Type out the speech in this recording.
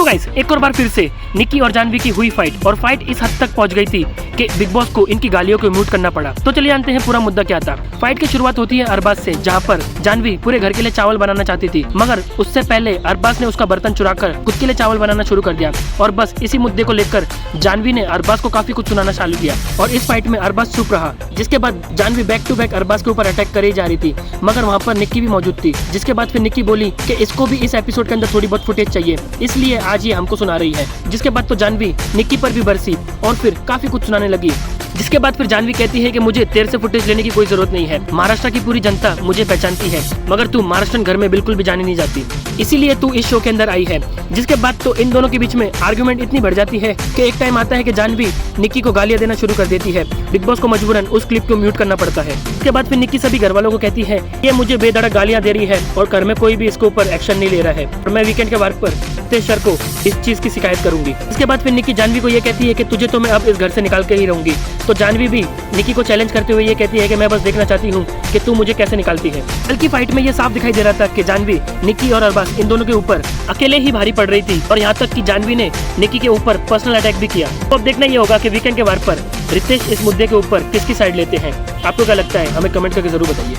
Guys एक और बार फिर से निक्की और जानवी की हुई फाइट, और फाइट इस हद तक पहुंच गई थी कि बिग बॉस को इनकी गालियों को म्यूट करना पड़ा। तो चलिए जानते हैं पूरा मुद्दा क्या था। फाइट की शुरुआत होती है अरबाज से, जहां पर जानवी पूरे घर के लिए चावल बनाना चाहती थी, मगर उससे पहले अरबाज ने उसका बर्तन चुराकर खुद के लिए चावल बनाना शुरू कर दिया। और बस इसी मुद्दे को लेकर जानवी ने अरबाज को काफी कुछ सुनाना चालू किया, और इस फाइट में अरबाज चुप रहा। जिसके बाद Jahnvi back to back Arbaz के ऊपर अटैक कर जा रही थी, मगर वहाँ पर निक्की भी मौजूद थी। जिसके बाद फिर निक्की बोली कि इसको भी इस एपिसोड के अंदर थोड़ी बहुत फुटेज चाहिए, इसलिए आज ये हमको सुना रही है। जिसके बाद तो जानवी निक्की पर भी बरसी और फिर काफी कुछ सुनाने लगी। जिसके बाद फिर जानवी कहती है कि मुझे तेरे से फुटेज लेने की कोई जरूरत नहीं है, महाराष्ट्र की पूरी जनता मुझे पहचानती है, मगर तू महाराष्ट्र घर में बिल्कुल भी जानी नहीं जाती, इसीलिए तू इस शो के अंदर आई है। जिसके बाद तो इन दोनों के बीच में आर्गुमेंट इतनी बढ़ जाती है कि एक टाइम आता है कि जानवी निक्की को गालियां देना शुरू कर देती है। बिग बॉस को मजबूरन उस क्लिप को म्यूट करना पड़ता है। इसके बाद फिर निक्की सभी घर वालों को कहती है ये मुझे बेधड़क गालियां दे रही है और घर में कोई भी इसके ऊपर एक्शन नहीं ले रहा है, और मैं वीकेंड के वर्क पर सर को इस चीज की शिकायत करूंगी। इसके बाद फिर निक्की जानवी को ये कहती है कि तुझे तो मैं अब इस घर से निकाल के ही रहूंगी। तो जानवी भी निक्की को चैलेंज करते हुए ये कहती है कि मैं बस देखना चाहती हूँ कि तू मुझे कैसे निकालती है। कल की फाइट में ये साफ दिखाई दे रहा था कि जानवी निक्की और अरबाज इन दोनों के ऊपर अकेले ही भारी पड़ रही थी, और यहाँ तक कि जानवी ने निक्की के ऊपर पर्सनल अटैक भी किया। तो अब देखना ये होगा कि वीकेंड के वार पर रितेश इस मुद्दे के ऊपर किसकी साइड लेते हैं। आपको क्या लगता है, हमें कमेंट करके जरूर बताइए।